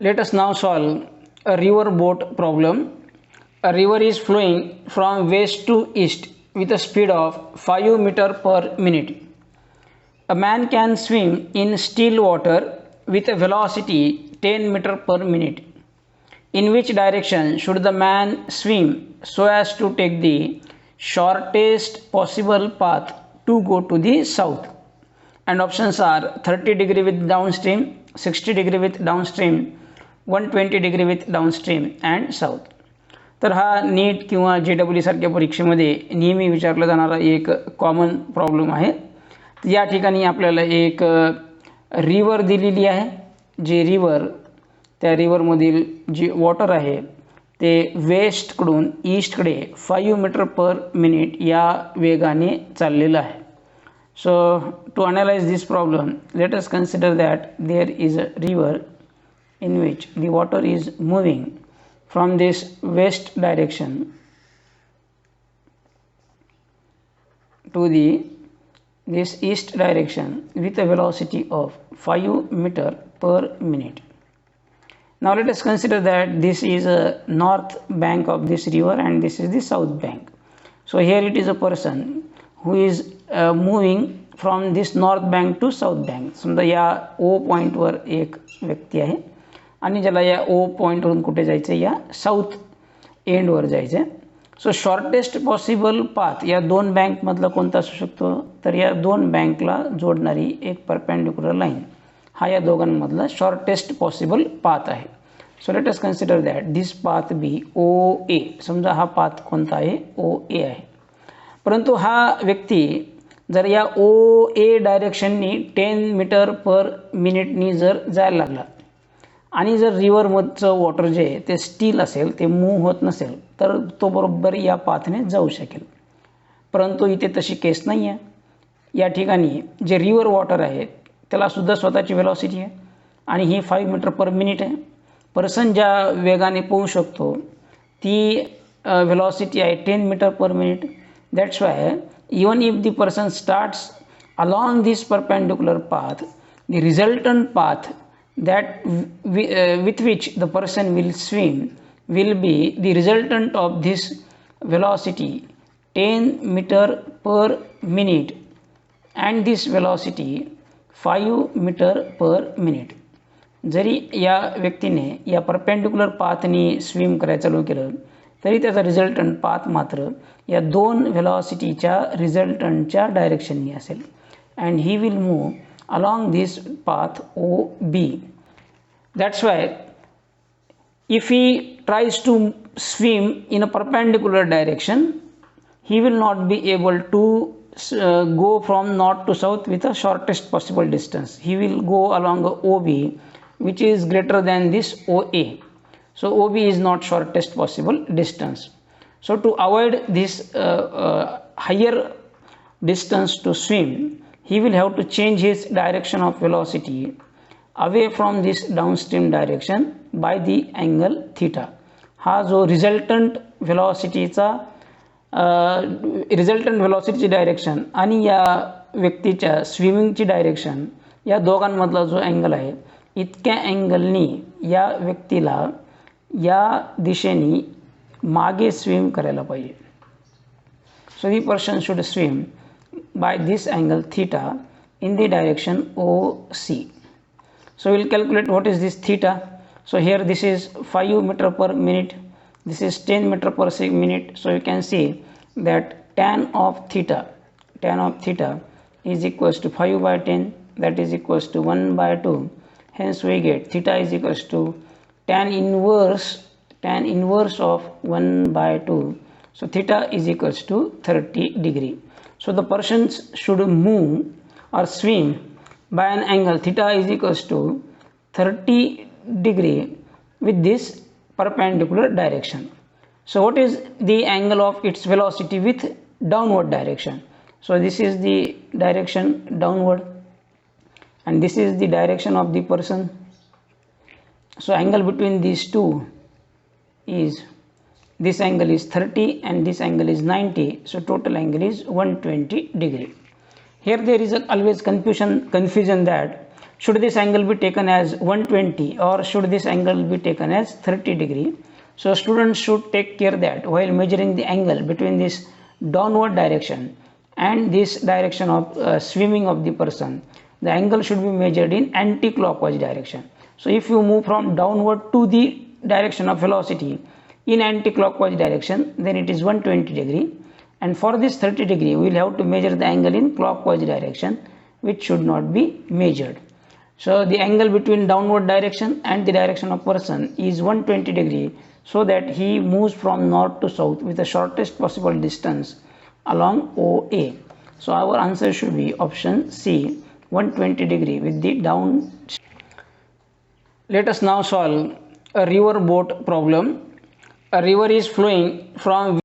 Let us now solve a river boat problem. A river is flowing from west to east with a speed of 5 meter per minute. A man can swim in still water with a velocity 10 meter per minute. In which direction should the man swim so as to take the shortest possible path to go to the south? And options are 30 degree with downstream, 60 degree with downstream, 120 degree with downstream and south. तर हा NEET किंवा JEE सारख्या परीक्षेमध्ये नेहमी विचारला जाणारा एक common problem आहे. या ठिकाणी आपल्याला एक रिवर दिलेली आहे. जे रिवर त्या रिवरमधील जी वॉटर आहे ते वेस्टकडून ईस्टकडे 5 मीटर पर मिनिट या वेगाने चाललेलं आहे. So to analyze this problem, let us consider that there is a river in which the water is moving from this west direction to this east direction with a velocity of 5 meter per minute. Now let us consider that this is a north bank of this river and this is the south bank. So here it is a person who is moving from this north bank to south bank. समजा या O point वर एक व्यक्ती आहे आणि ज्याला या O point वरून कुठे जायचं या साऊथ एंड वर जायचं. सो शॉर्टेस्ट पॉसिबल पाथ या दोन बँक मधला कोणता असू शकतो तर या दोन बँकला जोडणारी एक परपेंडिक्युलर लाईन हा या दोघांमधला शॉर्टेस्ट पॉसिबल पाथ आहे. So let us consider that this path be OA. समजा हा पाथ कोणता आहे OA आहे. परंतु हा व्यक्ती जर या OA डायरेक्शननी 10 मीटर पर मिनिटनी जर जायला लागला आणि जर रिव्हरमधचं वॉटर जे ते स्टील असेल ते मूव्ह होत नसेल तर तो बरोबर या पाथने जाऊ शकेल. परंतु इथे तशी केस नाही आहे. या ठिकाणी जे रिव्हर वॉटर आहे त्याला सुद्धा स्वतःची वेलॉसिटी आहे आणि ही 5 मीटर पर मिनिट आहे. पर्सन ज्या वेगाने पोहू शकतो ती वेलॉसिटी आहे 10 meter per minute. That's why even if the person starts along this perpendicular path, the resultant path that with which the person will swim will be the resultant of this velocity 10 meter per minute and this velocity 5 meter per minute. जरी या व्यक्तीने या perpendicular पाथनी swim करायला चालू केलं तरी त्याचा resultant path मात्र या दोन व्हेलॉसिटीच्या रिझल्टंटच्या डायरेक्शननी असेल and he will move along this path OB. That's why if he tries to swim in a perpendicular direction he will not be able to go from north to south with a shortest possible distance. He will go along OB which is greater than this OA. So OB is not shortest possible distance. So to avoid this higher distance to swim, he will have to change his direction of velocity away from this downstream direction by the angle theta. हा जो resultant व्हेलॉसिटीचा resultant व्हेलॉसिटीची direction आणि या व्यक्तीच्या स्विमिंगची direction या दोघांमधला जो angle आहे इतक्या अँगलनी या व्यक्तीला या दिशेने मागे स्विम करायला पाहिजे. So he person should swim by this angle theta in the direction OC. So we'll calculate what is this theta. So here this is 5 meter per minute, this is 10 meter per minute. So you can see that tan of theta is equals to 5 by 10, that is equals to 1 by 2. Hence we get theta is equals to tan inverse of 1 by 2. So theta is equals to 30 degree. So the persons should move or swim by an angle theta is equals to 30 degree with this perpendicular direction. So what is the angle of its velocity with downward direction? So this is the direction downward and this is the direction of the person. So angle between these two is, this angle is 30 and this angle is 90. So total angle is 120 degree. Here there is always confusion that should this angle be taken as 120 or should this angle be taken as 30 degree? So students should take care that while measuring the angle between this downward direction and this direction of swimming of the person, the angle should be measured in anti-clockwise direction. So if you move from downward to the direction of velocity in anti-clockwise direction, then it is 120 degree, and for this 30 degree we will have to measure the angle in clockwise direction, which should not be measured. So the angle between downward direction and the direction of person is 120 degree, so that he moves from north to south with the shortest possible distance along OA. So our answer should be option C, 120 degree with the down. Let us now solve a river boat problem. A river is flowing from